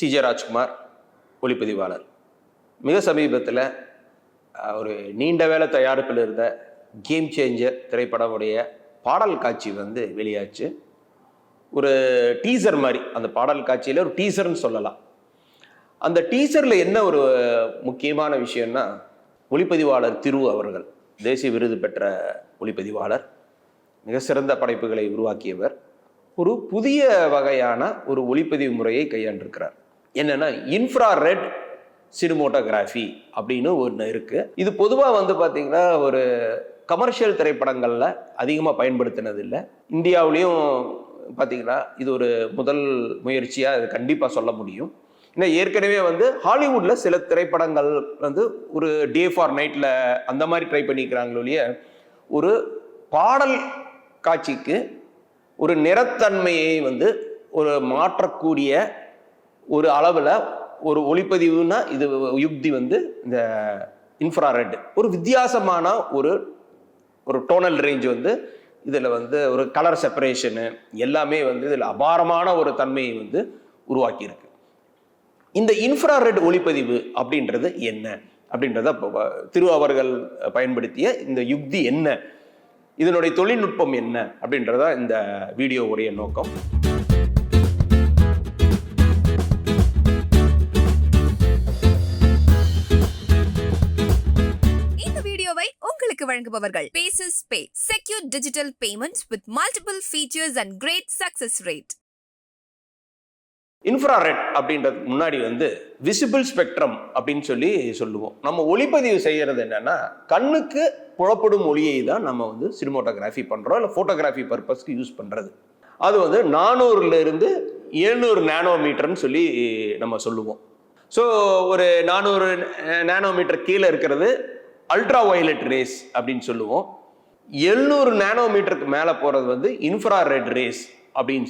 CJ Rajkumar ஒளிப்பதிவாளர். மிக சமீபத்தில் ஒரு நீண்ட வேலை தயாரிப்பில் இருந்த கேம் சேஞ்சர் திரைப்படமுடைய பாடல் காட்சி வந்து வெளியாச்சு. ஒரு டீசர் மாதிரி, அந்த பாடல் காட்சியில் ஒரு டீசர்னு சொல்லலாம். அந்த டீசரில் என்ன ஒரு முக்கியமான விஷயம்னா, ஒளிப்பதிவாளர் திரு அவர்கள் தேசிய விருது பெற்ற ஒளிப்பதிவாளர், மிக சிறந்த படைப்புகளை உருவாக்கியவர், ஒரு புதிய வகையான ஒரு ஒளிப்பதிவு முறையை கையாண்டிருக்கிறார். என்னன்னா இன்ஃப்ராரெட் சினிமோட்டோகிராஃபி அப்படின்னு ஒன்று இருக்குது. இது பொதுவாக வந்து பார்த்திங்கன்னா ஒரு கமர்ஷியல் திரைப்படங்களில் அதிகமாக பயன்படுத்தினது இல்லை. இந்தியாவிலையும் பார்த்திங்கன்னா இது ஒரு முதல் முயற்சியாக இது கண்டிப்பாக சொல்ல முடியும். ஏன்னா ஏற்கனவே வந்து ஹாலிவுட்டில் சில திரைப்படங்கள் வந்து ஒரு டே ஃபார் நைட்டில் அந்த மாதிரி ட்ரை பண்ணிக்கிறாங்களே, ஒரு பாடல் காட்சிக்கு ஒரு நிறத்தன்மையை வந்து ஒரு மாற்றக்கூடிய ஒரு அளவில் ஒரு ஒளிப்பதிவுனா இது யுக்தி வந்து இந்த இன்ஃப்ராரெட் ஒரு வித்தியாசமான ஒரு டோனல் ரேஞ்ச் வந்து இதில் வந்து ஒரு கலர் செப்பரேஷனு எல்லாமே வந்து இதில் அபாரமான ஒரு தன்மையை வந்து உருவாக்கியிருக்கு. இந்த இன்ஃப்ராரெட் ஒளிப்பதிவு அப்படின்றது என்ன அப்படின்றத திரு அவர்கள் பயன்படுத்திய இந்த யுக்தி என்ன, இதனுடைய தொழில்நுட்பம் என்ன அப்படின்றத இந்த வீடியோவுடைய நோக்கம். உங்களுக்கு வழங்குபவர்கள் Paces Pay, secure digital payments with multiple features and great success rate. Infrared அப்படின்றதுக்கு முன்னாடி வந்து விசிபிள் ஸ்பெக்ட்ரம் அப்படின்னு சொல்லுவோம். நம்ம ஒளிப்பதிவு செய்யறது என்னன்னா, கண்ணுக்கு புலப்படும் ஒளியை தான் நம்ம வந்து சினிமோட்டோகிராஃபி பண்றோம், இல்லை போட்டோகிராஃபி பர்பஸ்க்கு யூஸ் பண்றது. அது வந்து 400 700 நானோமீட்டர்னு சொல்லி நம்ம சொல்லுவோம். ஸோ ஒரு 400 நானோமீட்டர் கீழே இருக்கிறது அல்ட்ரா வயலட் ரேஸ் அப்படின்னு சொல்லுவோம். 700 நானோமீட்டருக்கு மேலே போகிறது வந்து இன்ஃப்ராரெட் ரேஸ் அப்படின்னு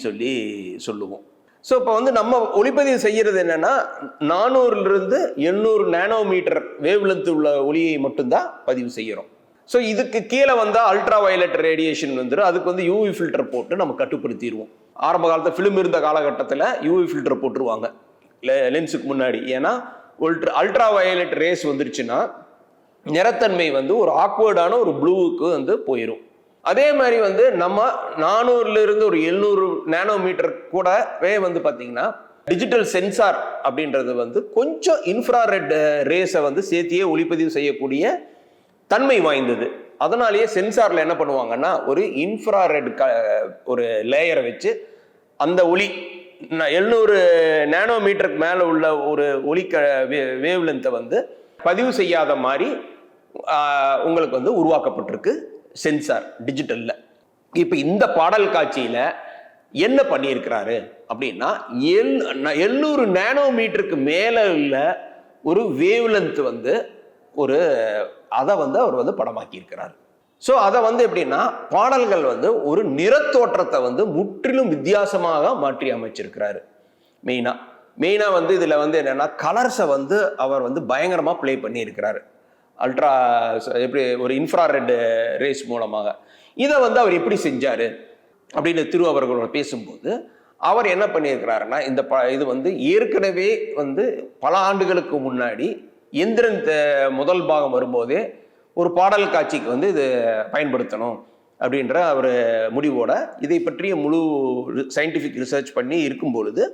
சொல்லுவோம். ஸோ இப்போ வந்து நம்ம ஒளிப்பதிவு செய்கிறது என்னன்னா, 400 700 நானோமீட்டர் வேவ் லென்த் உள்ள ஒளியை மட்டும்தான் பதிவு செய்கிறோம். ஸோ இதுக்கு கீழே வந்தால் அல்ட்ரா வயலட் ரேடியேஷன் வந்துடும். அதுக்கு வந்து யூவி ஃபில்டர் போட்டு நம்ம கட்டுப்படுத்திடுவோம். ஆரம்ப காலத்தில் ஃபிலிம் இருந்த காலகட்டத்தில் யூவி ஃபில்டர் போட்டுருவாங்க லென்ஸுக்கு முன்னாடி. ஏன்னா அல்ட்ரா வயலட் ரேஸ் வந்துருச்சுன்னா நிறத்தன்மை வந்து ஒரு ஆக்வர்டான ஒரு ப்ளூவுக்கு வந்து போயிடும். அதே மாதிரி வந்து நம்ம 400 ஒரு 700 நானோமீட்டர் கூடவே வந்து பார்த்தீங்கன்னா டிஜிட்டல் சென்சார் அப்படின்றது வந்து கொஞ்சம் இன்ஃப்ராரெட் ரேஸை வந்து சேர்த்தியே ஒளிப்பதிவு செய்யக்கூடிய தன்மை வாய்ந்தது. அதனாலேயே சென்சாரில் என்ன பண்ணுவாங்கன்னா, ஒரு இன்ஃப்ராரெட் ஒரு லேயரை வச்சு அந்த ஒளி 700 நானோமீட்டருக்கு மேலே உள்ள ஒரு ஒளி வேவ் லென்த்தை வந்து பதிவு செய்யாத மாதிரி உங்களுக்கு வந்து உருவாக்கப்பட்டிருக்கு சென்சார் டிஜிட்டல்ல. இப்போ இந்த பாடல் காட்சியில என்ன பண்ணியிருக்கிறாரு அப்படின்னா, 700 நானோமீட்டருக்கு மேல உள்ள ஒரு வேவ் லென்த் வந்து அதை வந்து அவர் வந்து படமாக்கி இருக்கிறார். ஸோ அதை வந்து எப்படின்னா, பாடல்கள் வந்து ஒரு நிறத்தோற்றத்தை வந்து முற்றிலும் வித்தியாசமாக மாற்றி அமைச்சிருக்கிறாரு. மெயினா வந்து இதுல வந்து என்னன்னா, கலர்ஸை வந்து அவர் வந்து பயங்கரமா பிளே பண்ணி இருக்கிறாரு. அல்ட்ரா எப்படி ஒரு இன்ஃப்ராரெட் ரேஸ் மூலமாக இதை வந்து அவர் எப்படி செஞ்சாரு அப்படின்னு திரு அவர்களோட பேசும்போது அவர் என்ன பண்ணியிருக்கிறாருன்னா, இது வந்து ஏற்கனவே வந்து பல ஆண்டுகளுக்கு முன்னாடி எந்திரன் முதல் பாகம் வரும்போதே ஒரு பாடல் காட்சிக்கு வந்து இது பயன்படுத்தணும் அப்படின்ற ஒரு முடிவோட இதை பற்றிய முழு சயின்டிஃபிக் ரிசர்ச் பண்ணி இருக்கும் பொழுது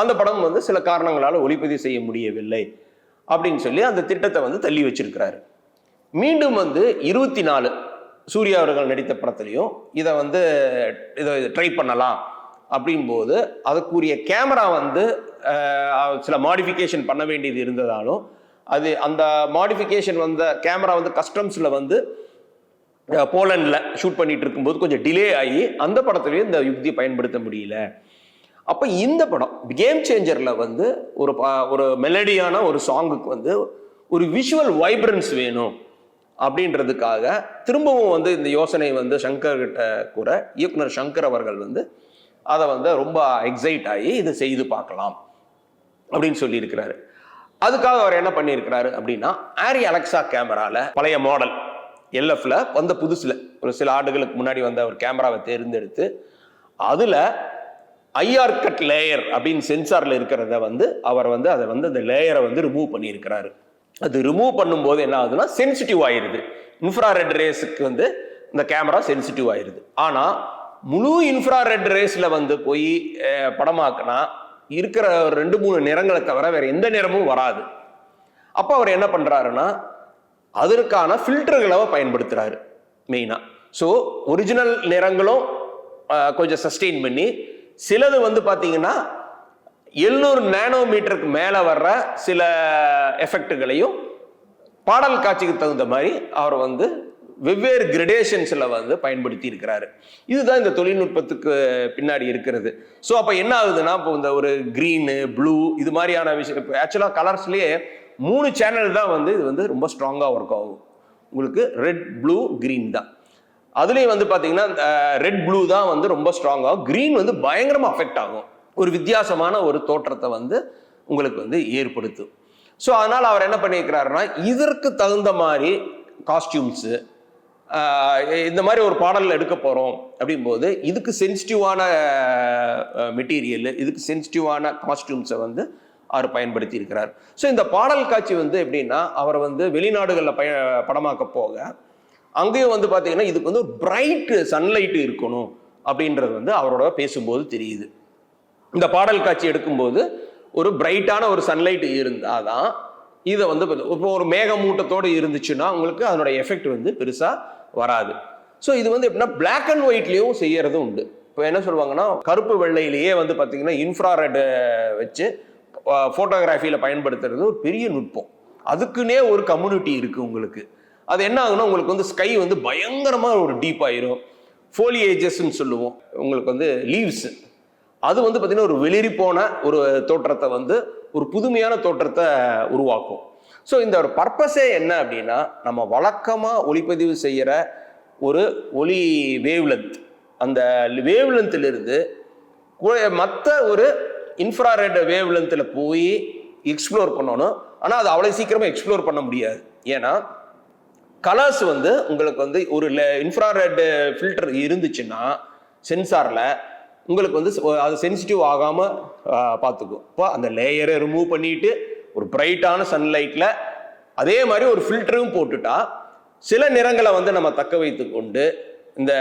அந்த படம் வந்து சில காரணங்களால் ஒளிப்பதிவு செய்ய முடியவில்லை அப்படின்னு சொல்லி அந்த திட்டத்தை வந்து தள்ளி வச்சிருக்கிறாரு. மீண்டும் வந்து 24 சூர்யா அவர்கள் நடித்த படத்துலையும் இதை ட்ரை பண்ணலாம் அப்படின்போது அதுக்குரிய கேமரா வந்து சில மாடிஃபிகேஷன் பண்ண வேண்டியது இருந்ததாலும் அந்த மாடிஃபிகேஷன் வந்த கேமரா வந்து கஸ்டம்ஸில் வந்து போலண்டில் ஷூட் பண்ணிட்டு இருக்கும்போது கொஞ்சம் டிலே ஆகி அந்த படத்துலையும் இந்த யுக்தியை பயன்படுத்த முடியல. அப்போ இந்த படம் கேம் சேஞ்சரில் வந்து ஒரு மெலடியான ஒரு சாங்குக்கு வந்து ஒரு விஷுவல் வைப்ரன்ஸ் வேணும் அப்படின்றதுக்காக திரும்பவும் வந்து இந்த யோசனை வந்து சங்கர் கிட்ட கூட இயக்குனர் சங்கர் அவர்கள் வந்து அதை வந்து ரொம்ப எக்ஸைட் ஆகி இதை செய்து பார்க்கலாம் அப்படின்னு சொல்லியிருக்கிறாரு. அதுக்காக அவர் என்ன பண்ணியிருக்கிறாரு அப்படின்னா, ஆரி அலெக்சா கேமரால பழைய மாடல் எல்எஃப்ல வந்த புதுசுல ஒரு சில ஆண்டுகளுக்கு முன்னாடி வந்த ஒரு கேமராவை தேர்ந்தெடுத்து அதில் ஐஆர் கட் லேயர் அப்படின்னு சென்சார்ல இருக்கிறத வந்து அவர் வந்து அதை வந்து அந்த லேயரை வந்து ரிமூவ் பண்ணியிருக்கிறாரு. அது ரிமூவ் பண்ணும்போது என்ன ஆகுதுன்னா சென்சிட்டிவ் ஆயிருது. இன்ஃப்ராரெட் ரேஸுக்கு வந்து இந்த கேமரா சென்சிட்டிவ் ஆயிருது. ஆனா முழு இன்ஃப்ராரெட் ரேஸ்ல வந்து போய் படமாக்குனா இருக்கிற 2-3 நிறங்களை தவிர வேற எந்த நிறமும் வராது. அப்ப அவர் என்ன பண்றாருன்னா அதற்கான ஃபில்டர்களை பயன்படுத்துறாரு மெயினா. ஸோ ஒரிஜினல் நிறங்களும் கொஞ்சம் சஸ்டெயின் பண்ணி, சிலது வந்து பார்த்தீங்கன்னா 700 நானோமீட்டருக்கு மேலே வர்ற சில எஃபெக்டுகளையும் பாடல் காட்சிக்கு தகுந்த மாதிரி அவர் வந்து வெவ்வேறு கிரடேஷன்ஸில் வந்து பயன்படுத்தி இருக்கிறாரு. இதுதான் இந்த தொழில்நுட்பத்துக்கு பின்னாடி இருக்கிறது. ஸோ அப்போ என்ன ஆகுதுன்னா, இப்போ இந்த ஒரு க்ரீனு, ப்ளூ இது மாதிரியான விஷயம், இப்போ ஆக்சுவலாக கலர்ஸ்லேயே 3 சேனல் தான் வந்து இது வந்து ரொம்ப ஸ்ட்ராங்காக ஒர்க் ஆகும். உங்களுக்கு ரெட், ப்ளூ, க்ரீன் தான். அதுலேயும் வந்து பார்த்தீங்கன்னா ரெட், ப்ளூ தான் வந்து ரொம்ப ஸ்ட்ராங்காகும். க்ரீன் வந்து பயங்கரமாக அஃபெக்ட் ஆகும். ஒரு வித்தியாசமான ஒரு தோற்றத்தை வந்து உங்களுக்கு வந்து ஏற்படுத்தும். ஸோ அதனால் அவர் என்ன பண்ணியிருக்கிறாருன்னா, இதற்கு தகுந்த மாதிரி காஸ்டியூம்ஸு, இந்த மாதிரி ஒரு பாடல் எடுக்க போகிறோம் அப்படிங்கும்போது இதுக்கு சென்சிட்டிவான மெட்டீரியல், இதுக்கு சென்சிட்டிவான காஸ்டியூம்ஸை வந்து அவர் பயன்படுத்தி இருக்கிறார். ஸோ இந்த பாடல் காட்சி வந்து எப்படின்னா, அவர் வந்து வெளிநாடுகளில் படமாக்க போக அங்கேயும் வந்து பார்த்தீங்கன்னா இதுக்கு வந்து ஒரு பிரைட் சன்லைட்டு இருக்கணும் அப்படின்றது வந்து அவரோட பேசும்போது தெரியுது. இந்த பாடல் காட்சி எடுக்கும்போது ஒரு பிரைட்டான ஒரு சன்லைட் இருந்தால் தான் இதை வந்து இப்போ ஒரு மேகமூட்டத்தோடு இருந்துச்சுன்னா உங்களுக்கு அதனோட எஃபெக்ட் வந்து பெருசாக வராது. ஸோ இது வந்து எப்படின்னா பிளாக் அண்ட் ஒயிட்லேயும் செய்யறதும் உண்டு. இப்போ என்ன சொல்லுவாங்கன்னா, கருப்பு வெள்ளையிலேயே வந்து பார்த்தீங்கன்னா இன்ஃப்ராரெட் வச்சு ஃபோட்டோகிராஃபியில் பயன்படுத்துறது ஒரு பெரிய நுட்பம். அதுக்குன்னே ஒரு கம்யூனிட்டி இருக்குது உங்களுக்கு. அது என்ன ஆகுனா, உங்களுக்கு வந்து ஸ்கை வந்து பயங்கரமாக ஒரு டீப் ஆயிரும். ஃபோலியேஜஸ்ன்னு சொல்லுவோம். உங்களுக்கு வந்து லீவ்ஸ், அது வந்து பார்த்தீங்கன்னா ஒரு வெளிரி போன ஒரு தோற்றத்தை வந்து ஒரு புதுமையான தோற்றத்தை உருவாக்கும். ஸோ இந்த ஒரு பர்பஸே என்ன அப்படின்னா, நம்ம வழக்கமாக ஒளிப்பதிவு செய்கிற ஒரு ஒளி வேவ்லென்த், அந்த வேவ்லென்த்திலிருந்து மற்ற ஒரு இன்ஃப்ராரெட் வேவ்லென்த்தில் போய் எக்ஸ்ப்ளோர் பண்ணணும். ஆனால் அது அவ்வளோ சீக்கிரமாக எக்ஸ்ப்ளோர் பண்ண முடியாது. ஏன்னா கலர்ஸ் வந்து உங்களுக்கு வந்து ஒரு இன்ஃப்ராரெட் ஃபில்டர் இருந்துச்சுன்னா சென்சாரில் உங்களுக்கு வந்து அது சென்சிட்டிவ் ஆகாமல் பார்த்துக்கும். இப்போ அந்த லேயரை ரிமூவ் பண்ணிட்டு ஒரு பிரைட்டான சன்லைட்டில் அதே மாதிரி ஒரு ஃபில்டரும் போட்டுட்டா சில நிறங்களை வந்து நம்ம தக்க வைத்து கொண்டு இந்த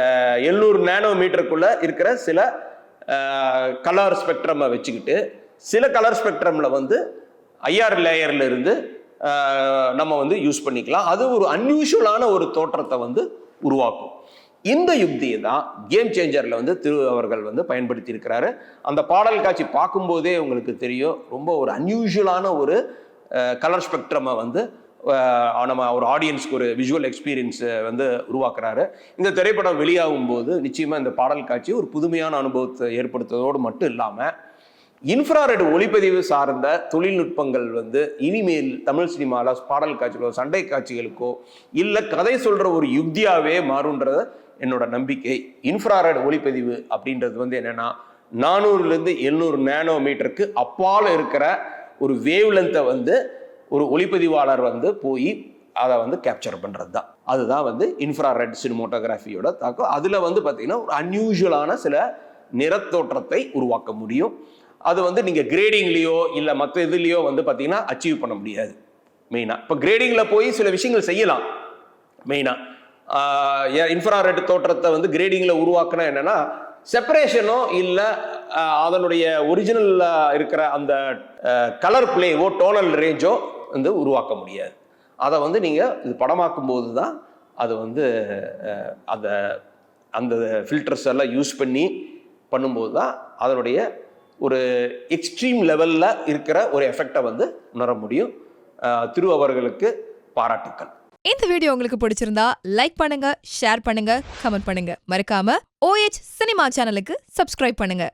700 நானோமீட்டருக்குள்ள இருக்கிற சில கலர் ஸ்பெக்ட்ரமை வச்சுக்கிட்டு சில கலர் ஸ்பெக்ட்ரமில் வந்து ஐஆர் லேயர்ல இருந்து நம்ம வந்து யூஸ் பண்ணிக்கலாம். அது ஒரு அன்யூஷுவலான ஒரு தோற்றத்தை வந்து உருவாக்கும். இந்த யுக்தியை தான் கேம் சேஞ்சரில் வந்து திரு அவர்கள் வந்து பயன்படுத்தி இருக்கிறாரு. அந்த பாடல் காட்சி பார்க்கும்போதே உங்களுக்கு தெரியும், ரொம்ப ஒரு அன்யூஷுவலான ஒரு கலர் ஸ்பெக்ட்ரமை வந்து நம்ம ஒரு ஆடியன்ஸ்க்கு ஒரு விஷுவல் எக்ஸ்பீரியன்ஸை வந்து உருவாக்குறாரு. இந்த திரைப்படம் வெளியாகும் போது நிச்சயமாக இந்த பாடல் காட்சி ஒரு புதுமையான அனுபவத்தை ஏற்படுத்துவதோடு மட்டும் இல்லாமல் இன்ஃப்ராரெட் ஒளிப்பதிவு சார்ந்த தொழில்நுட்பங்கள் வந்து இனிமேல் தமிழ் சினிமாவில் பாடல் காட்சிகளோ சண்டை காட்சிகளுக்கோ இல்லை கதை சொல்கிற ஒரு யுக்தியாகவே மாறுன்றது என்னோட நம்பிக்கை. இன்ஃப்ராரெட் ஒளிப்பதிவு அப்படின்றது வந்து என்னென்னா 400லேருந்து 700 நானோமீட்டருக்கு அப்பால் இருக்கிற ஒரு வேவ் லென்த்தை வந்து ஒரு ஒளிப்பதிவாளர் வந்து போய் அதை வந்து கேப்சர் பண்ணுறது தான். அதுதான் வந்து இன்ஃப்ராரெட் சினிமோட்டோகிராஃபியோட தாக்கம். அதில் வந்து பார்த்தீங்கன்னா ஒரு அன்யூஷுவலான சில நிறத்தோற்றத்தை உருவாக்க முடியும். அது வந்து நீங்கள் கிரேடிங்லேயோ இல்லை மற்ற இதுலேயோ வந்து பார்த்தீங்கன்னா அச்சீவ் பண்ண முடியாது. மெயினாக இப்போ கிரேடிங்கில் போய் சில விஷயங்கள் செய்யலாம். மெயினாக இன்ஃப்ராரெட் தோற்றத்தை வந்து கிரேடிங்கில் உருவாக்குனா என்னென்னா செப்பரேஷனோ இல்லை அதனுடைய ஒரிஜினலில் இருக்கிற அந்த கலர் பிளேவோ டோனல் ரேஞ்சோ வந்து உருவாக்க முடியாது. அதை வந்து நீங்கள் இது படமாக்கும் போது தான் அது வந்து அந்த அந்த ஃபில்டர்ஸ் எல்லாம் யூஸ் பண்ணி பண்ணும்போது தான் அதனுடைய ஒரு எக்ஸ்ட்ரீம் லெவலில் இருக்கிற ஒரு எஃபெக்டை வந்து உணர முடியும். திரு அவர்களுக்கு பாராட்டுக்கள். இந்த வீடியோ உங்களுக்கு பிடிச்சிருந்தா லைக் பண்ணுங்க, ஷேர் பண்ணுங்க, கமெண்ட் பண்ணுங்க. மறக்காம OH சினிமா சேனலுக்கு சப்ஸ்கிரைப் பண்ணுங்க.